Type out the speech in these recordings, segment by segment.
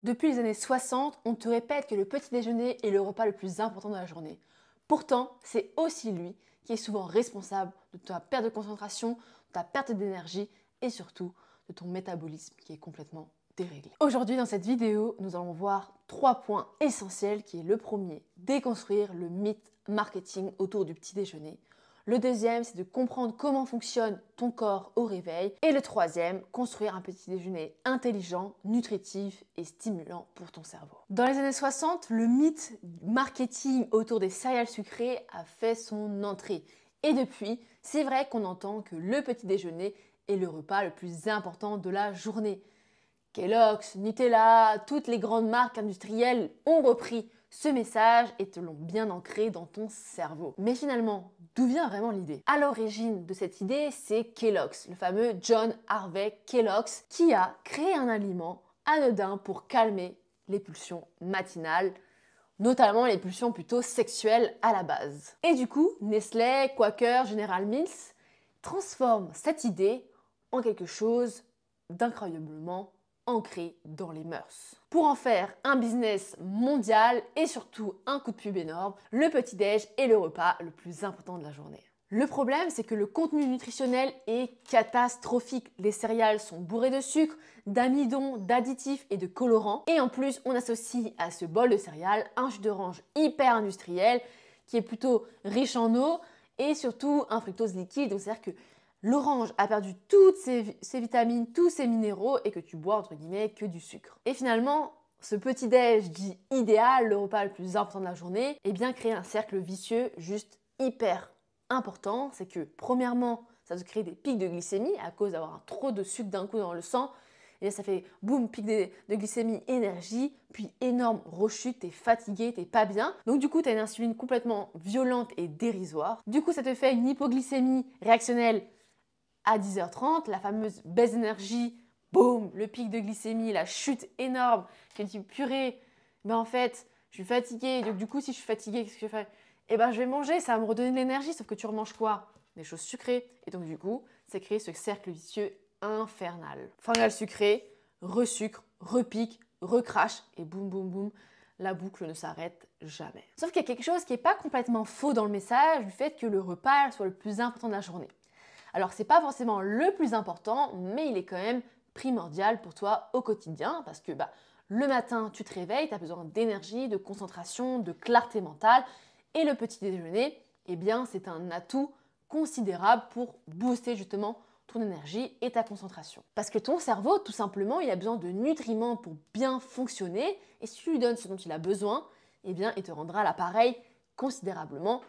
Depuis les années 60, on te répète que le petit déjeuner est le repas le plus important de la journée. Pourtant, c'est aussi lui qui est souvent responsable de ta perte de concentration, de ta perte d'énergie et surtout de ton métabolisme qui est complètement déréglé. Aujourd'hui, dans cette vidéo, nous allons voir 3 points essentiels qui est le premier, déconstruire le mythe marketing autour du petit déjeuner. Le deuxième, c'est de comprendre comment fonctionne ton corps au réveil. Et le troisième, construire un petit déjeuner intelligent, nutritif et stimulant pour ton cerveau. Dans les années 60, le mythe marketing autour des céréales sucrées a fait son entrée. Et depuis, c'est vrai qu'on entend que le petit déjeuner est le repas le plus important de la journée. Kellogg's, Nutella, toutes les grandes marques industrielles ont repris ce message et te l'ont bien ancré dans ton cerveau. Mais finalement, d'où vient vraiment l'idée? À l'origine de cette idée, c'est Kellogg's, le fameux John Harvey Kellogg's, qui a créé un aliment anodin pour calmer les pulsions matinales, notamment les pulsions plutôt sexuelles à la base. Et du coup, Nestlé, Quaker, General Mills transforment cette idée en quelque chose d'incroyablement ancré dans les mœurs. Pour en faire un business mondial et surtout un coup de pub énorme, le petit-déj est le repas le plus important de la journée. Le problème, c'est que le contenu nutritionnel est catastrophique. Les céréales sont bourrées de sucre, d'amidon, d'additifs et de colorants. Et en plus, on associe à ce bol de céréales un jus d'orange hyper industriel qui est plutôt riche en eau et surtout un fructose liquide. Donc c'est-à-dire que l'orange a perdu toutes ses vitamines, tous ses minéraux et que tu bois entre guillemets que du sucre. Et finalement, ce petit-déj dit idéal, le repas le plus important de la journée, eh bien crée un cercle vicieux juste hyper important. C'est que premièrement, ça te crée des pics de glycémie à cause d'avoir trop de sucre d'un coup dans le sang. Et ça fait boum, pic de glycémie, énergie, puis énorme rechute, t'es fatigué, t'es pas bien. Donc du coup, t'as une insuline complètement violente et dérisoire. Du coup, ça te fait une hypoglycémie réactionnelle à 10h30, la fameuse baisse d'énergie, boum, le pic de glycémie, la chute énorme, que tu dis purée, ben en fait, je suis fatiguée, donc du coup, si je suis fatiguée, qu'est-ce que je fais? Eh ben, je vais manger, ça va me redonner de l'énergie, sauf que tu remanges quoi? Des choses sucrées. Et donc, du coup, ça crée ce cercle vicieux infernal. Finale sucré, resucre, repique, recrache, et boum, boum, boum, la boucle ne s'arrête jamais. Sauf qu'il y a quelque chose qui n'est pas complètement faux dans le message du fait que le repas soit le plus important de la journée. Alors, c'est pas forcément le plus important, mais il est quand même primordial pour toi au quotidien parce que le matin, tu te réveilles, tu as besoin d'énergie, de concentration, de clarté mentale. Et le petit déjeuner, eh bien, c'est un atout considérable pour booster justement ton énergie et ta concentration. Parce que ton cerveau, tout simplement, il a besoin de nutriments pour bien fonctionner. Et si tu lui donnes ce dont il a besoin, eh bien, il te rendra l'appareil considérablement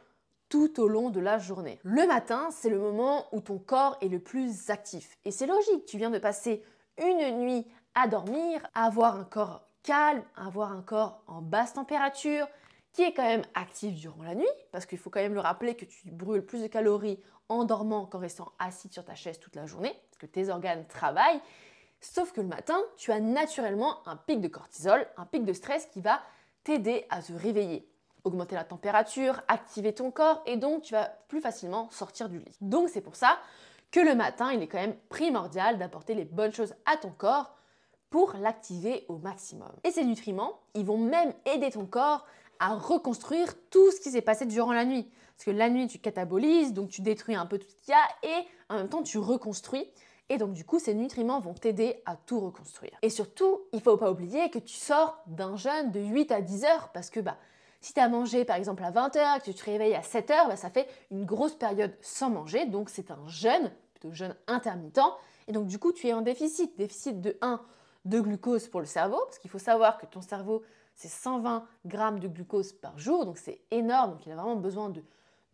tout au long de la journée. Le matin, c'est le moment où ton corps est le plus actif. Et c'est logique, tu viens de passer une nuit à dormir, à avoir un corps calme, à avoir un corps en basse température, qui est quand même actif durant la nuit, parce qu'il faut quand même le rappeler que tu brûles plus de calories en dormant qu'en restant assis sur ta chaise toute la journée, parce que tes organes travaillent. Sauf que le matin, tu as naturellement un pic de cortisol, un pic de stress qui va t'aider à te réveiller, augmenter la température, activer ton corps et donc tu vas plus facilement sortir du lit. Donc c'est pour ça que le matin, il est quand même primordial d'apporter les bonnes choses à ton corps pour l'activer au maximum. Et ces nutriments, ils vont même aider ton corps à reconstruire tout ce qui s'est passé durant la nuit. Parce que la nuit, tu catabolises, donc tu détruis un peu tout ce qu'il y a et en même temps, tu reconstruis. Et donc du coup, ces nutriments vont t'aider à tout reconstruire. Et surtout, il ne faut pas oublier que tu sors d'un jeûne de 8 à 10 heures parce que si tu as mangé par exemple à 20 heures, que tu te réveilles à 7 heures, ça fait une grosse période sans manger. Donc c'est un jeûne, plutôt jeûne intermittent. Et donc du coup, tu es en déficit. Déficit de 1, de glucose pour le cerveau, parce qu'il faut savoir que ton cerveau, c'est 120 grammes de glucose par jour, donc c'est énorme, donc il a vraiment besoin de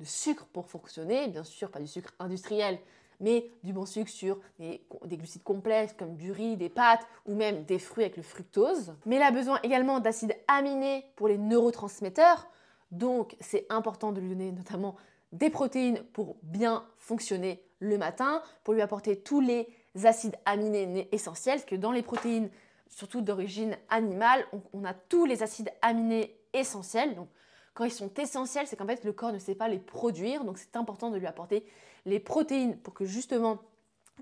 sucre pour fonctionner, bien sûr pas du sucre industriel, mais du bon sucre sur des glucides complexes comme du riz, des pâtes ou même des fruits avec le fructose. Mais il a besoin également d'acides aminés pour les neurotransmetteurs, donc c'est important de lui donner notamment des protéines pour bien fonctionner le matin, pour lui apporter tous les acides aminés essentiels, parce que dans les protéines, surtout d'origine animale, on a tous les acides aminés essentiels. Donc, quand ils sont essentiels, c'est qu'en fait, le corps ne sait pas les produire. Donc, c'est important de lui apporter les protéines pour que justement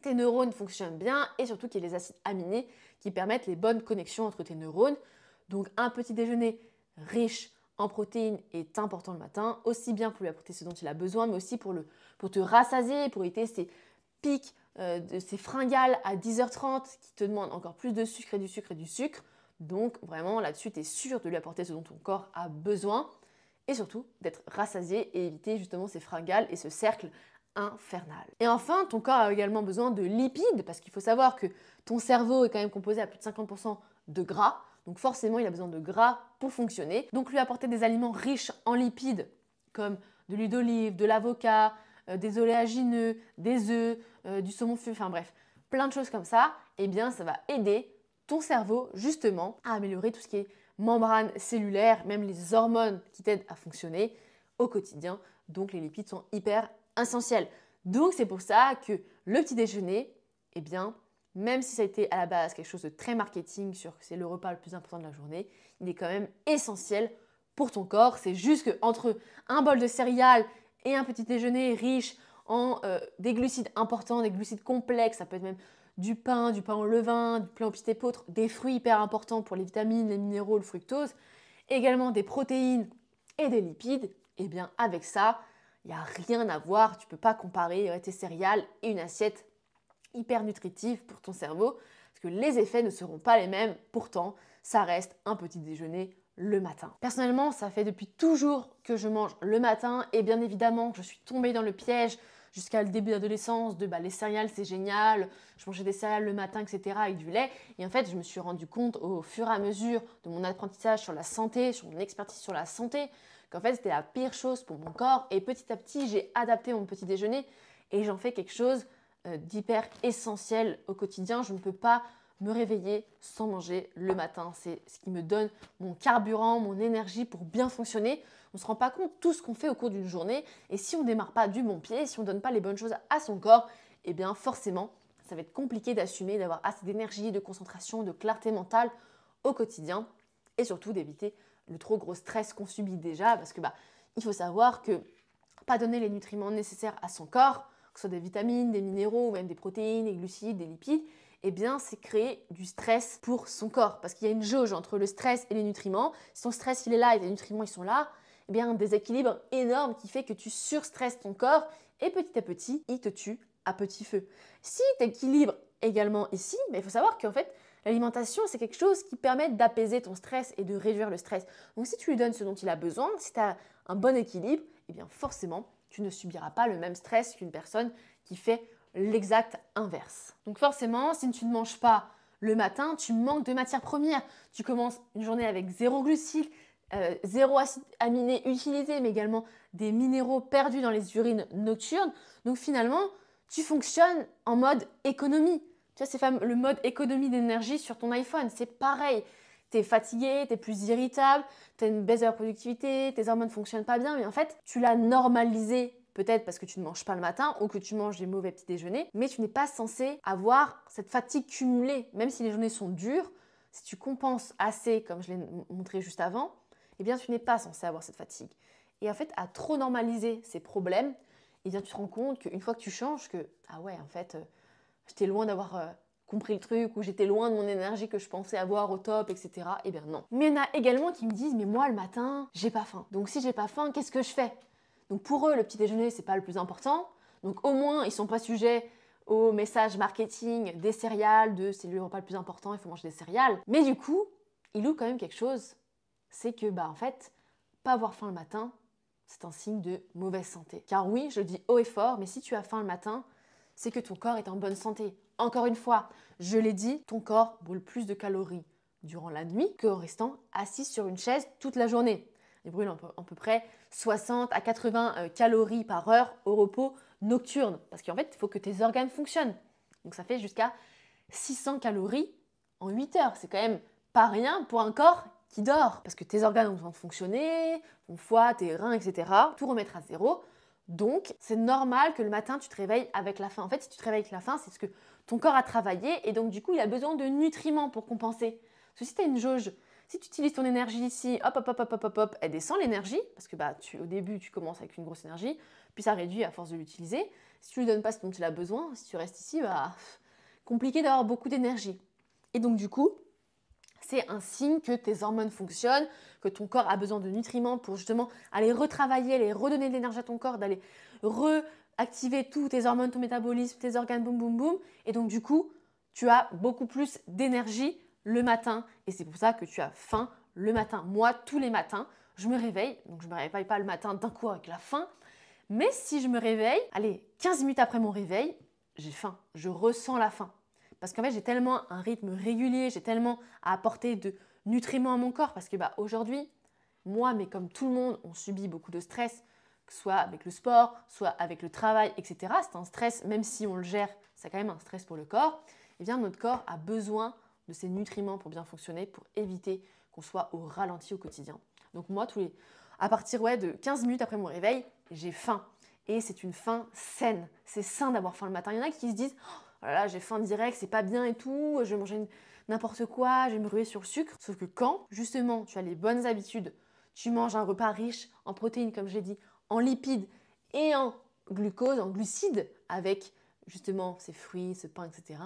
tes neurones fonctionnent bien et surtout qu'il y ait les acides aminés qui permettent les bonnes connexions entre tes neurones. Donc un petit déjeuner riche en protéines est important le matin, aussi bien pour lui apporter ce dont il a besoin, mais aussi pour te rassasier, pour éviter ces pics, ces fringales à 10h30 qui te demandent encore plus de sucre et du sucre et du sucre. Donc vraiment là-dessus, tu es sûr de lui apporter ce dont ton corps a besoin et surtout d'être rassasié et éviter justement ces fringales et ce cercle infernal. Et enfin, ton corps a également besoin de lipides parce qu'il faut savoir que ton cerveau est quand même composé à plus de 50% de gras. Donc forcément, il a besoin de gras pour fonctionner. Donc lui apporter des aliments riches en lipides comme de l'huile d'olive, de l'avocat, des oléagineux, des œufs, du saumon fumé, enfin bref, plein de choses comme ça, eh bien ça va aider ton cerveau justement à améliorer tout ce qui est membrane cellulaire, même les hormones qui t'aident à fonctionner au quotidien. Donc les lipides sont hyper essentiels. Donc c'est pour ça que le petit déjeuner, eh bien, même si ça a été à la base quelque chose de très marketing sur que c'est le repas le plus important de la journée, il est quand même essentiel pour ton corps. C'est juste qu'entre un bol de céréales et un petit déjeuner riche en des glucides importants, des glucides complexes, ça peut être même du pain au levain, du pain au petit épeautre, des fruits hyper importants pour les vitamines, les minéraux, le fructose, également des protéines et des lipides, et bien avec ça, il n'y a rien à voir, tu ne peux pas comparer tes céréales et une assiette hyper nutritive pour ton cerveau, parce que les effets ne seront pas les mêmes, pourtant ça reste un petit déjeuner le matin. Personnellement, ça fait depuis toujours que je mange le matin, et bien évidemment je suis tombée dans le piège jusqu'à le début d'adolescence de les céréales c'est génial, je mangeais des céréales le matin, etc. avec du lait. Et en fait, je me suis rendu compte au fur et à mesure de mon apprentissage sur la santé, sur mon expertise sur la santé, qu'en fait c'était la pire chose pour mon corps. Et petit à petit, j'ai adapté mon petit déjeuner et j'en fais quelque chose d'hyper essentiel au quotidien. Je ne peux pas me réveiller sans manger le matin. C'est ce qui me donne mon carburant, mon énergie pour bien fonctionner. On ne se rend pas compte de tout ce qu'on fait au cours d'une journée. Et si on ne démarre pas du bon pied, si on ne donne pas les bonnes choses à son corps, eh bien forcément, ça va être compliqué d'assumer, d'avoir assez d'énergie, de concentration, de clarté mentale au quotidien. Et surtout d'éviter le trop gros stress qu'on subit déjà. Parce que il faut savoir que pas donner les nutriments nécessaires à son corps, que ce soit des vitamines, des minéraux, ou même des protéines, des glucides, des lipides, eh bien, c'est créer du stress pour son corps. Parce qu'il y a une jauge entre le stress et les nutriments. Si ton stress, il est là et tes nutriments, ils sont là, eh bien, un déséquilibre énorme qui fait que tu surstresses ton corps et petit à petit, il te tue à petit feu. Si tu équilibres également ici, il faut savoir qu'en fait, l'alimentation, c'est quelque chose qui permet d'apaiser ton stress et de réduire le stress. Donc, si tu lui donnes ce dont il a besoin, si tu as un bon équilibre, eh bien, forcément, tu ne subiras pas le même stress qu'une personne qui fait l'exact inverse. Donc forcément, si tu ne manges pas le matin, tu manques de matières premières. Tu commences une journée avec zéro glucides, zéro acide aminé utilisé, mais également des minéraux perdus dans les urines nocturnes. Donc finalement, tu fonctionnes en mode économie. Tu vois, c'est le mode économie d'énergie sur ton iPhone. C'est pareil. Tu es fatigué, tu es plus irritable, tu as une baisse de la productivité, tes hormones ne fonctionnent pas bien, mais en fait, tu l'as normalisé peut-être parce que tu ne manges pas le matin ou que tu manges des mauvais petits déjeuners, mais tu n'es pas censé avoir cette fatigue cumulée, même si les journées sont dures. Si tu compenses assez, comme je l'ai montré juste avant, eh bien, tu n'es pas censé avoir cette fatigue. Et en fait, à trop normaliser ces problèmes, eh bien, tu te rends compte qu'une fois que tu changes, que ah ouais, en fait, j'étais loin d'avoir compris le truc, ou j'étais loin de mon énergie que je pensais avoir au top, etc. Eh bien non. Mais il y en a également qui me disent, mais moi le matin, j'ai pas faim. Donc si j'ai pas faim, qu'est-ce que je fais? Donc pour eux, le petit déjeuner, c'est pas le plus important. Donc au moins, ils sont pas sujets au message marketing des céréales, de c'est le repas le plus important, il faut manger des céréales. Mais du coup, ils ouvrent quand même quelque chose, c'est que en fait, pas avoir faim le matin, c'est un signe de mauvaise santé. Car oui, je le dis haut et fort, mais si tu as faim le matin, c'est que ton corps est en bonne santé. Encore une fois, je l'ai dit, ton corps brûle plus de calories durant la nuit qu'en restant assis sur une chaise toute la journée. Il brûle à peu près 60 à 80 calories par heure au repos nocturne. Parce qu'en fait, il faut que tes organes fonctionnent. Donc ça fait jusqu'à 600 calories en 8 heures. C'est quand même pas rien pour un corps qui dort. Parce que tes organes ont besoin de fonctionner, ton foie, tes reins, etc. Tout remettre à zéro. Donc, c'est normal que le matin, tu te réveilles avec la faim. En fait, si tu te réveilles avec la faim, c'est parce que ton corps a travaillé et donc, du coup, il a besoin de nutriments pour compenser. Parce que si tu as une jauge Si tu utilises ton énergie ici, hop, hop, hop, hop, hop, hop, hop, elle descend l'énergie, parce que au début, tu commences avec une grosse énergie, puis ça réduit à force de l'utiliser. Si tu ne lui donnes pas ce dont il a besoin, si tu restes ici, compliqué d'avoir beaucoup d'énergie. Et donc du coup, c'est un signe que tes hormones fonctionnent, que ton corps a besoin de nutriments pour justement aller retravailler, aller redonner de l'énergie à ton corps, d'aller réactiver tous tes hormones, ton métabolisme, tes organes, boum, boum, boum. Et donc du coup, tu as beaucoup plus d'énergie le matin. Et c'est pour ça que tu as faim le matin. Moi, tous les matins, je me réveille. Donc je ne me réveille pas le matin d'un coup avec la faim. Mais si je me réveille, allez, 15 minutes après mon réveil, j'ai faim. Je ressens la faim. Parce qu'en fait, j'ai tellement un rythme régulier, j'ai tellement à apporter de nutriments à mon corps. Parce que aujourd'hui, moi, mais comme tout le monde, on subit beaucoup de stress, que ce soit avec le sport, soit avec le travail, etc. C'est un stress, même si on le gère, c'est quand même un stress pour le corps. Eh bien, notre corps a besoin de ces nutriments pour bien fonctionner, pour éviter qu'on soit au ralenti au quotidien. Donc moi, à partir de 15 minutes après mon réveil, j'ai faim. Et c'est une faim saine. C'est sain d'avoir faim le matin. Il y en a qui se disent oh là là, j'ai faim direct, c'est pas bien et tout, je vais manger n'importe quoi, je vais me ruer sur le sucre. Sauf que quand, justement, tu as les bonnes habitudes, tu manges un repas riche en protéines, comme je l'ai dit, en lipides et en glucose, en glucides, avec justement ces fruits, ce pain, etc.,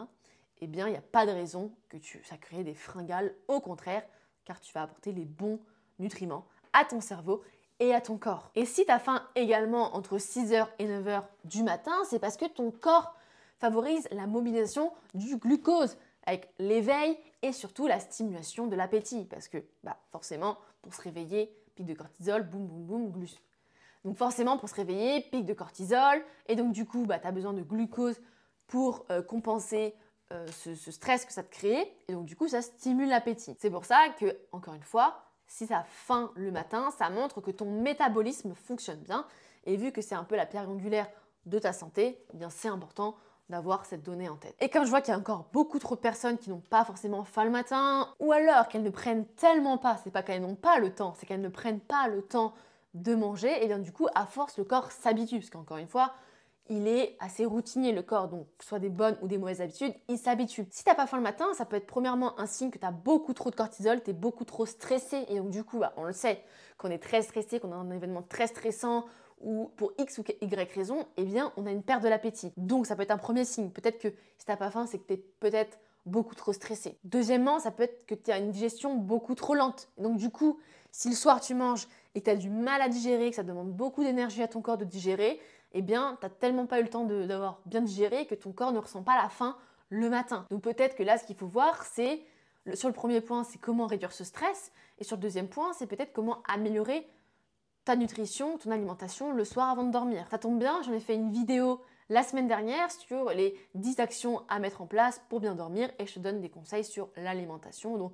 eh bien, il n'y a pas de raison que ça crée des fringales. Au contraire, car tu vas apporter les bons nutriments à ton cerveau et à ton corps. Et si tu as faim également entre 6h et 9h du matin, c'est parce que ton corps favorise la mobilisation du glucose avec l'éveil et surtout la stimulation de l'appétit. Parce que forcément, pour se réveiller, pic de cortisol, boum, boum, boum, glucides. Donc forcément, pour se réveiller, pic de cortisol. Et donc du coup, tu as besoin de glucose pour compenser ce stress que ça te crée. Et donc du coup, ça stimule l'appétit. C'est pour ça que, encore une fois, si tu as faim le matin, ça montre que ton métabolisme fonctionne bien. Et vu que c'est un peu la pierre angulaire de ta santé, eh bien c'est important d'avoir cette donnée en tête. Et comme je vois qu'il y a encore beaucoup trop de personnes qui n'ont pas forcément faim le matin, ou alors qu'elles ne prennent tellement pas, c'est pas qu'elles n'ont pas le temps, c'est qu'elles ne prennent pas le temps de manger, et bien du coup, à force, le corps s'habitue, parce qu'encore une fois, il est assez routinier le corps, donc soit des bonnes ou des mauvaises habitudes, il s'habitue. Si t'as pas faim le matin, ça peut être premièrement un signe que tu as beaucoup trop de cortisol, tu es beaucoup trop stressé, et donc du coup, on le sait, qu'on est très stressé, qu'on a un événement très stressant, ou pour X ou Y raison, eh bien, on a une perte de l'appétit. Donc, ça peut être un premier signe. Peut-être que si tu n'as pas faim, c'est que tu es peut-être beaucoup trop stressé. Deuxièmement, ça peut être que tu as une digestion beaucoup trop lente. Et donc, du coup, si le soir tu manges et que tu as du mal à digérer, que ça demande beaucoup d'énergie à ton corps de digérer, eh bien, tu n'as tellement pas eu le temps d'avoir bien digéré que ton corps ne ressent pas la faim le matin. Donc, peut-être que là, ce qu'il faut voir, c'est, sur le premier point, c'est comment réduire ce stress. Et sur le deuxième point, c'est peut-être comment améliorer ta nutrition, ton alimentation le soir avant de dormir. Ça tombe bien, j'en ai fait une vidéo la semaine dernière sur les 10 actions à mettre en place pour bien dormir et je te donne des conseils sur l'alimentation. Donc,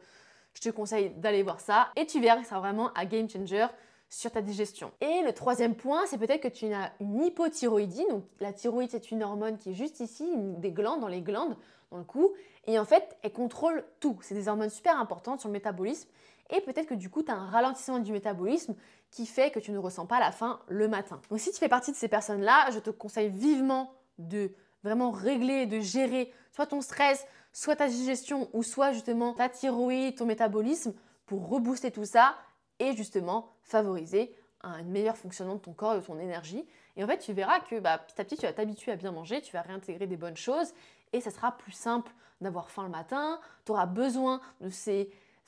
je te conseille d'aller voir ça et tu verras que c'est vraiment un game changer sur ta digestion. Et le troisième point, c'est peut-être que tu as une hypothyroïdie. Donc, la thyroïde, c'est une hormone qui est juste ici, des glandes, dans les glandes, dans le cou. Et en fait, elle contrôle tout. C'est des hormones super importantes sur le métabolisme. Et peut-être que du coup, tu as un ralentissement du métabolisme qui fait que tu ne ressens pas la faim le matin. Donc si tu fais partie de ces personnes-là, je te conseille vivement de vraiment régler, de gérer soit ton stress, soit ta digestion ou soit justement ta thyroïde, ton métabolisme pour rebooster tout ça et justement favoriser un meilleur fonctionnement de ton corps et de ton énergie. Et en fait, tu verras que petit à petit, tu vas t'habituer à bien manger, tu vas réintégrer des bonnes choses et ça sera plus simple d'avoir faim le matin. Tu auras besoin de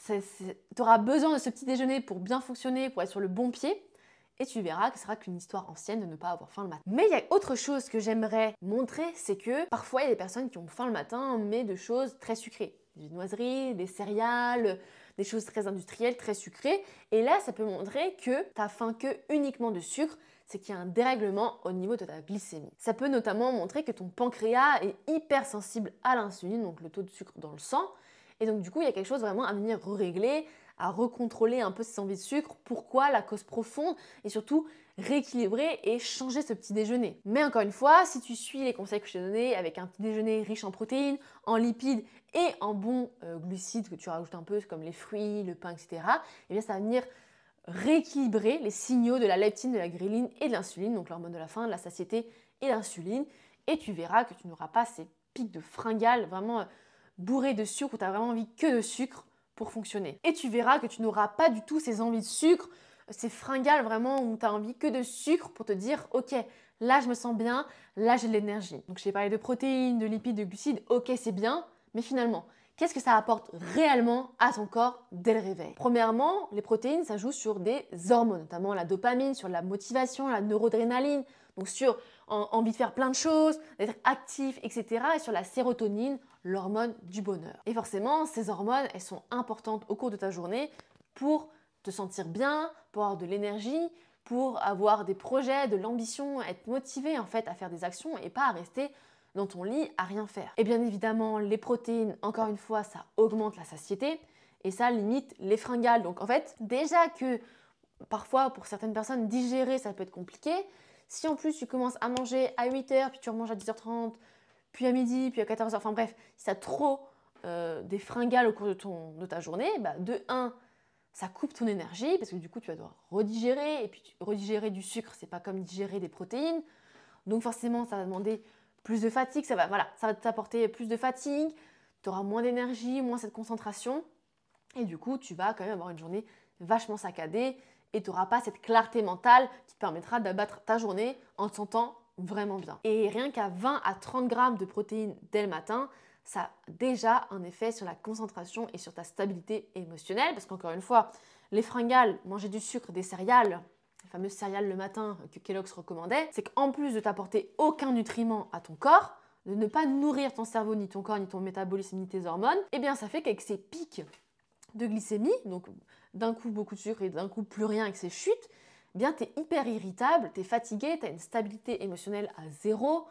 tu auras besoin de ce petit déjeuner pour bien fonctionner, pour être sur le bon pied. Et tu verras que ce sera qu'une histoire ancienne de ne pas avoir faim le matin. Mais il y a autre chose que j'aimerais montrer, c'est que parfois il y a des personnes qui ont faim le matin, mais de choses très sucrées. Des noiseries, des céréales, des choses très industrielles, très sucrées. Et là, ça peut montrer que tu as faim que uniquement de sucre, c'est qu'il y a un dérèglement au niveau de ta glycémie. Ça peut notamment montrer que ton pancréas est hypersensible à l'insuline, donc le taux de sucre dans le sang. Et donc du coup, il y a quelque chose vraiment à venir régler, à recontrôler un peu ses envies de sucre. Pourquoi? La cause profonde et surtout rééquilibrer et changer ce petit déjeuner. Mais encore une fois, si tu suis les conseils que je t'ai donnés avec un petit déjeuner riche en protéines, en lipides et en bons glucides que tu rajoutes un peu comme les fruits, le pain, etc., eh bien ça va venir rééquilibrer les signaux de la leptine, de la ghréline et de l'insuline, donc l'hormone de la faim, de la satiété et l'insuline. Et tu verras que tu n'auras pas ces pics de fringales vraiment bourré de sucre, où tu as vraiment envie que de sucre pour fonctionner. Et tu verras que tu n'auras pas du tout ces envies de sucre, ces fringales vraiment où tu as envie que de sucre pour te dire ok, là je me sens bien, là j'ai de l'énergie. Donc je t'ai parlé de protéines, de lipides, de glucides, ok c'est bien, mais finalement, qu'est-ce que ça apporte réellement à ton corps dès le réveil? Premièrement, les protéines, ça joue sur des hormones, notamment la dopamine, sur la motivation, la noradrénaline, donc sur envie de faire plein de choses, d'être actif, etc. Et sur la sérotonine, l'hormone du bonheur. Et forcément, ces hormones, elles sont importantes au cours de ta journée pour te sentir bien, pour avoir de l'énergie, pour avoir des projets, de l'ambition, être motivé en fait à faire des actions et pas à rester dans ton lit à rien faire. Et bien évidemment, les protéines, encore une fois, ça augmente la satiété et ça limite les fringales. Donc en fait, déjà que parfois pour certaines personnes, digérer ça peut être compliqué, si en plus tu commences à manger à 8h, puis tu remanges à 10h30, puis à midi, puis à 14h, enfin bref, si tu as trop des fringales au cours de ta journée, bah, de 1, ça coupe ton énergie parce que du coup tu vas devoir redigérer et puis redigérer du sucre, c'est pas comme digérer des protéines. Donc forcément, ça va demander plus de fatigue, ça va t'apporter plus de fatigue, tu auras moins d'énergie, moins cette concentration et du coup, tu vas quand même avoir une journée vachement saccadée et tu n'auras pas cette clarté mentale qui te permettra d'abattre ta journée en te sentant vraiment bien. Et rien qu'à 20 à 30 grammes de protéines dès le matin, ça a déjà un effet sur la concentration et sur ta stabilité émotionnelle. Parce qu'encore une fois, les fringales, manger du sucre, des céréales, les fameuses céréales le matin que Kellogg's recommandait, c'est qu'en plus de t'apporter aucun nutriment à ton corps, de ne pas nourrir ton cerveau, ni ton corps, ni ton métabolisme, ni tes hormones, eh bien ça fait qu'avec ces pics de glycémie, donc d'un coup beaucoup de sucre et d'un coup plus rien avec ces chutes, eh bien tu es hyper irritable, tu es fatigué, tu as une stabilité émotionnelle à zéro,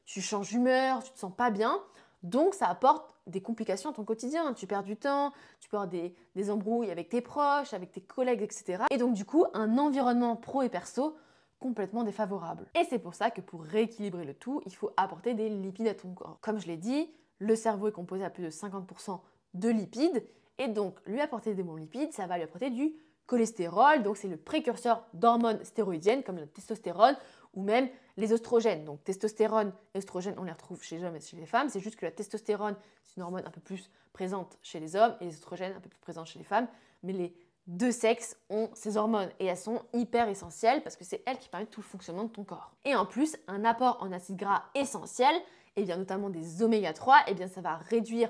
tu changes d'humeur, tu te sens pas bien, donc ça apporte des complications à ton quotidien, tu perds du temps, tu peux avoir des embrouilles avec tes proches, avec tes collègues, etc. Et donc du coup, un environnement pro et perso complètement défavorable. Et c'est pour ça que pour rééquilibrer le tout, il faut apporter des lipides à ton corps. Comme je l'ai dit, le cerveau est composé à plus de 50% de lipides, et donc lui apporter des bons lipides, ça va lui apporter du cholestérol, donc c'est le précurseur d'hormones stéroïdiennes comme la testostérone ou même les oestrogènes. Donc testostérone et oestrogènes, on les retrouve chez les hommes et chez les femmes. C'est juste que la testostérone, c'est une hormone un peu plus présente chez les hommes et les oestrogènes un peu plus présentes chez les femmes. Mais les deux sexes ont ces hormones et elles sont hyper essentielles parce que c'est elles qui permettent tout le fonctionnement de ton corps. Et en plus, un apport en acides gras essentiel, et bien notamment des oméga 3, et bien ça va réduire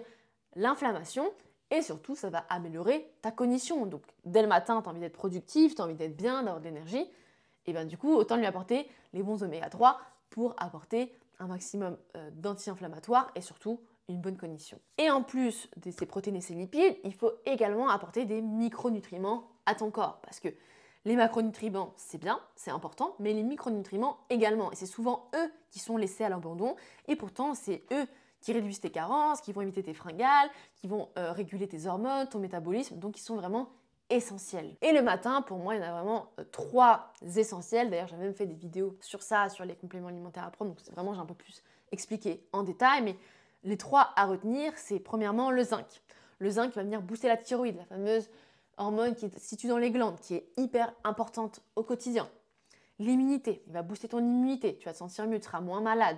l'inflammation et surtout ça va améliorer ta cognition. Donc dès le matin, tu as envie d'être productif, tu as envie d'être bien, d'avoir de l'énergie. Et bien du coup, autant lui apporter les bons oméga 3 pour apporter un maximum d'anti-inflammatoires et surtout une bonne cognition. Et en plus de ces protéines et ces lipides, il faut également apporter des micronutriments à ton corps. Parce que les macronutriments, c'est bien, c'est important, mais les micronutriments également. Et c'est souvent eux qui sont laissés à l'abandon. Et pourtant, c'est eux qui réduisent tes carences, qui vont éviter tes fringales, qui vont réguler tes hormones, ton métabolisme. Donc, ils sont vraiment essentiels. Et le matin, pour moi, il y en a vraiment 3 essentiels. D'ailleurs, j'ai même fait des vidéos sur ça, sur les compléments alimentaires à prendre. Donc, c'est vraiment, j'ai un peu plus expliqué en détail. Mais les 3 à retenir, c'est premièrement le zinc. Le zinc va venir booster la thyroïde, la fameuse hormone qui est située dans les glandes, qui est hyper importante au quotidien. L'immunité, il va booster ton immunité. Tu vas te sentir mieux, tu seras moins malade.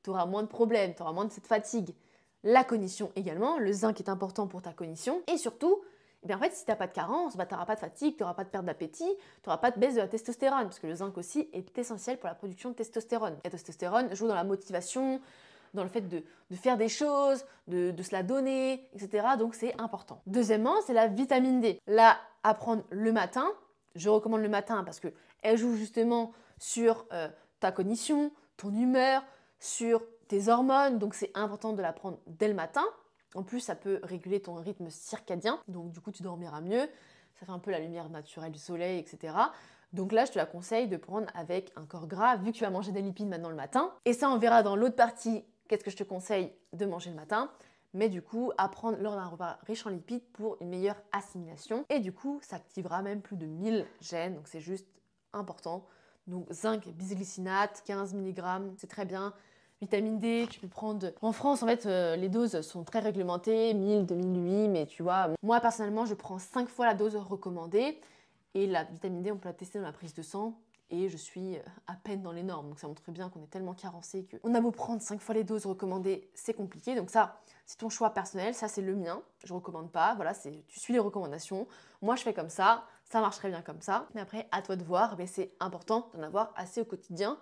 Tu auras moins de problèmes, tu auras moins de cette fatigue. La cognition également, le zinc est important pour ta cognition. Et surtout, eh bien en fait, si tu n'as pas de carence, bah, tu n'auras pas de fatigue, tu n'auras pas de perte d'appétit, tu n'auras pas de baisse de la testostérone, parce que le zinc aussi est essentiel pour la production de testostérone. La testostérone joue dans la motivation, dans le fait de faire des choses, de se la donner, etc. Donc c'est important. Deuxièmement, c'est la vitamine D. Là, à prendre le matin, je recommande le matin parce qu'elle joue justement sur ta cognition, ton humeur, sur tes hormones, donc c'est important de la prendre dès le matin. En plus, ça peut réguler ton rythme circadien, donc du coup, tu dormiras mieux. Ça fait un peu la lumière naturelle du soleil, etc. Donc là, je te la conseille de prendre avec un corps gras, vu que tu vas manger des lipides maintenant le matin. Et ça, on verra dans l'autre partie, qu'est-ce que je te conseille de manger le matin. Mais du coup, à prendre lors d'un repas riche en lipides pour une meilleure assimilation. Et du coup, ça activera même plus de 1000 gènes, donc c'est juste important. Donc zinc, bisglycinate, 15 mg, c'est très bien. Vitamine D, tu peux prendre... En France, en fait, les doses sont très réglementées, 1000, 2008, mais tu vois, moi, personnellement, je prends 5 fois la dose recommandée. Et la vitamine D, on peut la tester dans la prise de sang. et je suis à peine dans les normes. Donc ça montre bien qu'on est tellement carencé qu'on a beau prendre 5 fois les doses recommandées, c'est compliqué. Donc ça, c'est ton choix personnel, ça c'est le mien, je recommande pas, voilà, tu suis les recommandations. Moi je fais comme ça marche très bien comme ça. Mais après, à toi de voir, mais c'est important d'en avoir assez au quotidien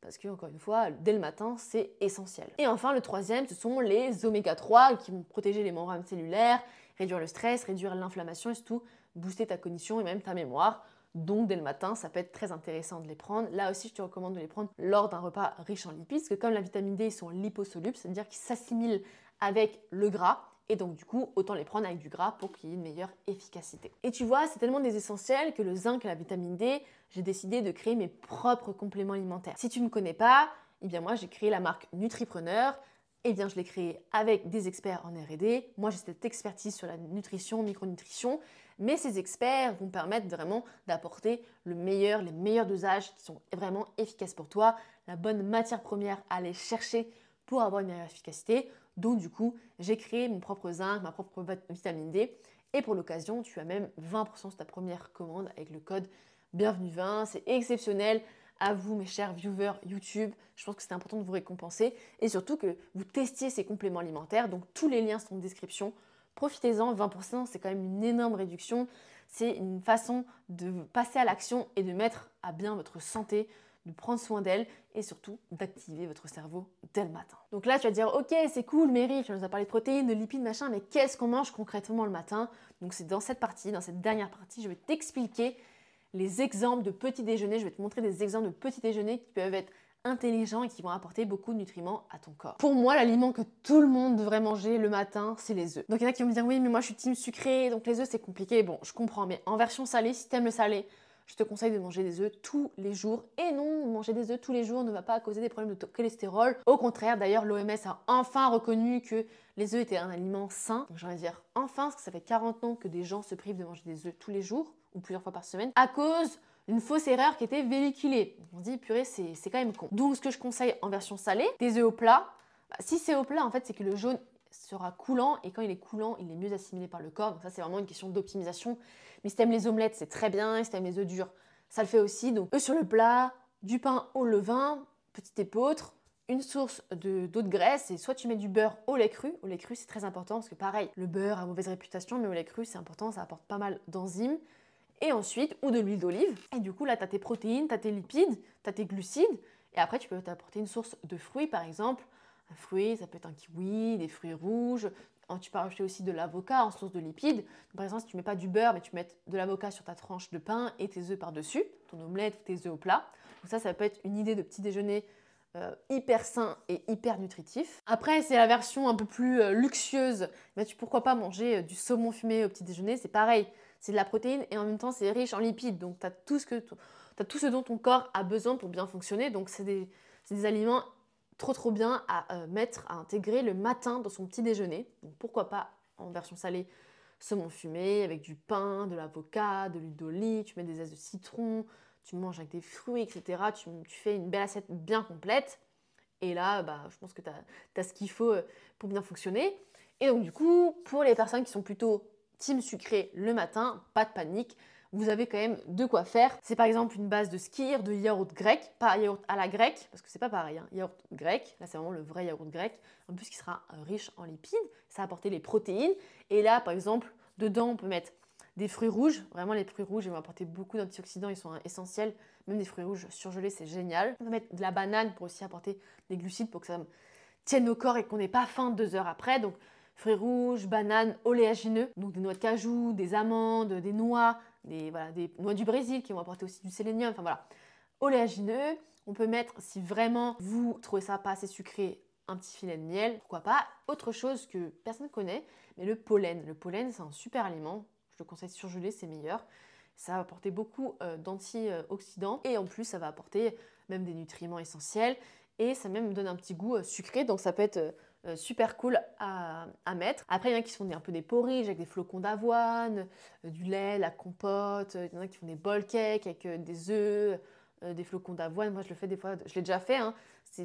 parce que, encore une fois, dès le matin, c'est essentiel. Et enfin, le troisième, ce sont les oméga 3 qui vont protéger les membranes cellulaires, réduire le stress, réduire l'inflammation et surtout booster ta cognition et même ta mémoire. Donc, dès le matin, ça peut être très intéressant de les prendre. Là aussi, je te recommande de les prendre lors d'un repas riche en lipides, parce que comme la vitamine D, ils sont liposolubles, c'est-à-dire qu'ils s'assimilent avec le gras. Et donc du coup, autant les prendre avec du gras pour qu'il y ait une meilleure efficacité. Et tu vois, c'est tellement des essentiels que le zinc et la vitamine D, j'ai décidé de créer mes propres compléments alimentaires. Si tu ne me connais pas, eh bien moi j'ai créé la marque Nutripreneur. Eh bien je l'ai créé avec des experts en R&D. Moi j'ai cette expertise sur la nutrition, micronutrition, mais ces experts vont permettre vraiment d'apporter les meilleurs dosages qui sont vraiment efficaces pour toi, la bonne matière première à aller chercher pour avoir une meilleure efficacité. Donc du coup, j'ai créé mon propre zinc, ma propre vitamine D. Et pour l'occasion, tu as même 20% sur ta première commande avec le code Bienvenue20. C'est exceptionnel. À vous, mes chers viewers YouTube. Je pense que c'est important de vous récompenser. Et surtout que vous testiez ces compléments alimentaires. Donc tous les liens sont en description. Profitez-en, 20%, c'est quand même une énorme réduction. C'est une façon de passer à l'action et de mettre à bien votre santé, de prendre soin d'elle et surtout d'activer votre cerveau dès le matin. Donc là, tu vas te dire, ok, c'est cool, Mary, tu nous as parlé de protéines, de lipides, machin, mais qu'est-ce qu'on mange concrètement le matin? Donc c'est dans cette partie, dans cette dernière partie, je vais t'expliquer les exemples de petits déjeuners, je vais te montrer des exemples de petits déjeuners qui peuvent être intelligents et qui vont apporter beaucoup de nutriments à ton corps. Pour moi, l'aliment que tout le monde devrait manger le matin, c'est les œufs. Donc il y en a qui vont me dire, oui, mais moi je suis team sucré, donc les œufs c'est compliqué. Bon, je comprends, mais en version salée, si tu aimes le salé, je te conseille de manger des œufs tous les jours. Et non, manger des œufs tous les jours ne va pas causer des problèmes de cholestérol. Au contraire, d'ailleurs, l'OMS a enfin reconnu que les œufs étaient un aliment sain. Donc j'ai envie de dire enfin, parce que ça fait 40 ans que des gens se privent de manger des œufs tous les jours ou plusieurs fois par semaine à cause d'une fausse erreur qui était véhiculée. On se dit, purée, c'est quand même con. Donc ce que je conseille en version salée, des œufs au plat. Si c'est au plat, en fait, c'est que le jaune sera coulant et quand il est coulant, il est mieux assimilé par le corps. Donc ça, c'est vraiment une question d'optimisation. Mais si t'aimes les omelettes, c'est très bien. Si t'aimes les œufs durs, ça le fait aussi. Donc œufs sur le plat, du pain au levain, petit épeautre, une source d'eau de graisse et soit tu mets du beurre au lait cru. Au lait cru, c'est très important parce que pareil, le beurre a mauvaise réputation, mais au lait cru, c'est important, ça apporte pas mal d'enzymes. Et ensuite, ou de l'huile d'olive. Et du coup, là, tu as tes protéines, tu as tes lipides, tu as tes glucides. Et après, tu peux t'apporter une source de fruits, par exemple. Un fruit, ça peut être un kiwi, des fruits rouges. Tu peux rajouter aussi de l'avocat en source de lipides. Par exemple, si tu ne mets pas du beurre, mais tu mets de l'avocat sur ta tranche de pain et tes œufs par-dessus, ton omelette ou tes œufs au plat. Donc ça peut être une idée de petit déjeuner hyper sain et hyper nutritif. Après, c'est la version un peu plus luxueuse. Mais pourquoi pas manger du saumon fumé au petit déjeuner? C'est pareil. C'est de la protéine et en même temps c'est riche en lipides. Donc tu as tout ce dont ton corps a besoin pour bien fonctionner. Donc c'est des aliments trop bien à mettre, à intégrer le matin dans son petit déjeuner. Donc pourquoi pas en version salée, saumon fumé avec du pain, de l'avocat, de l'huile d'olive, tu mets des zestes de citron, tu manges avec des fruits, etc. Tu fais une belle assiette bien complète. Et là, je pense que tu as ce qu'il faut pour bien fonctionner. Et donc du coup, pour les personnes qui sont plutôt team sucré le matin, pas de panique, vous avez quand même de quoi faire. C'est par exemple une base de skyr, de yaourt grec, pas yaourt à la grecque, parce que c'est pas pareil, hein. Yaourt grec, là c'est vraiment le vrai yaourt grec, en plus qui sera riche en lipides, ça va apporter les protéines. Et là, par exemple, dedans, on peut mettre des fruits rouges, vraiment les fruits rouges, ils vont apporter beaucoup d'antioxydants, ils sont essentiels, même des fruits rouges surgelés, c'est génial. On peut mettre de la banane pour aussi apporter des glucides pour que ça tienne au corps et qu'on n'ait pas faim 2 heures après. Donc fruits rouges, bananes, oléagineux, donc des noix de cajou, des amandes, des noix, des noix du Brésil qui vont apporter aussi du sélénium, enfin voilà. Oléagineux, on peut mettre, si vraiment vous trouvez ça pas assez sucré, un petit filet de miel, pourquoi pas. Autre chose que personne ne connaît, mais le pollen. Le pollen, c'est un super aliment, je le conseille surgelé, c'est meilleur. Ça va apporter beaucoup d'antioxydants et en plus, ça va apporter même des nutriments essentiels et ça même donne un petit goût sucré, donc ça peut être super cool à mettre. Après, il y en a qui se font un peu des porridge avec des flocons d'avoine, du lait, la compote. Il y en a qui font des bowl cakes avec des œufs, des flocons d'avoine. Moi, je le fais des fois, je l'ai déjà fait. Hein.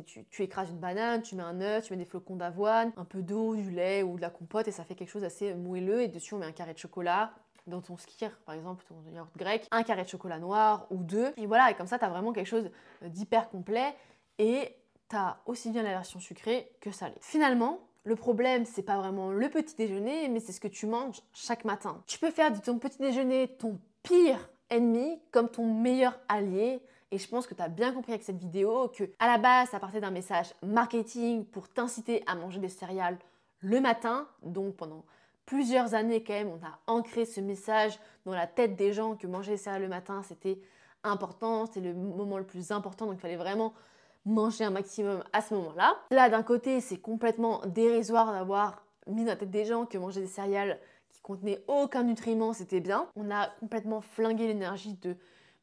Tu écrases une banane, tu mets un œuf, tu mets des flocons d'avoine, un peu d'eau, du lait ou de la compote et ça fait quelque chose d'assez moelleux. Et dessus, on met un carré de chocolat. dans ton skyr, par exemple ton yaourt grec, un carré de chocolat noir ou deux. Et voilà, et comme ça, tu as vraiment quelque chose d'hyper complet et tu as aussi bien la version sucrée que salée. Finalement, le problème, c'est pas vraiment le petit déjeuner, mais c'est ce que tu manges chaque matin. Tu peux faire de ton petit déjeuner ton pire ennemi comme ton meilleur allié. Et je pense que tu as bien compris avec cette vidéo que à la base, ça partait d'un message marketing pour t'inciter à manger des céréales le matin. Donc pendant plusieurs années quand même, on a ancré ce message dans la tête des gens que manger des céréales le matin, c'était important, c'était le moment le plus important. Donc il fallait vraiment manger un maximum à ce moment-là. Là, d'un côté, c'est complètement dérisoire d'avoir mis dans la tête des gens que manger des céréales qui contenaient aucun nutriment, c'était bien. On a complètement flingué l'énergie de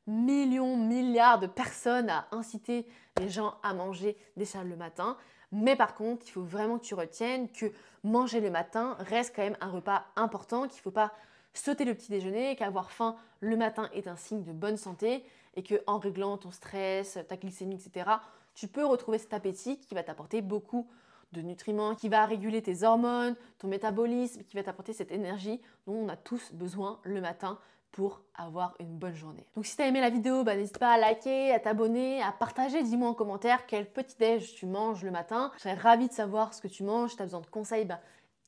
millions, milliards de personnes à inciter les gens à manger des céréales le matin. Mais par contre, il faut vraiment que tu retiennes que manger le matin reste quand même un repas important, qu'il ne faut pas sauter le petit déjeuner, qu'avoir faim le matin est un signe de bonne santé et qu'en réglant ton stress, ta glycémie, etc., tu peux retrouver cet appétit qui va t'apporter beaucoup de nutriments, qui va réguler tes hormones, ton métabolisme, qui va t'apporter cette énergie dont on a tous besoin le matin pour avoir une bonne journée. Donc si tu as aimé la vidéo, n'hésite pas à liker, à t'abonner, à partager. Dis-moi en commentaire quel petit déj tu manges le matin. Je serais ravie de savoir ce que tu manges. Si tu as besoin de conseils,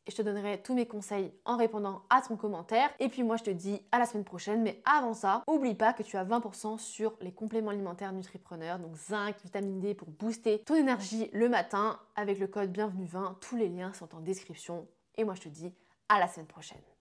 et je te donnerai tous mes conseils en répondant à ton commentaire. Et puis moi, je te dis à la semaine prochaine. Mais avant ça, n'oublie pas que tu as 20% sur les compléments alimentaires Nutripreneur. Donc zinc, vitamine D pour booster ton énergie le matin avec le code bienvenue20. Tous les liens sont en description. Et moi, je te dis à la semaine prochaine.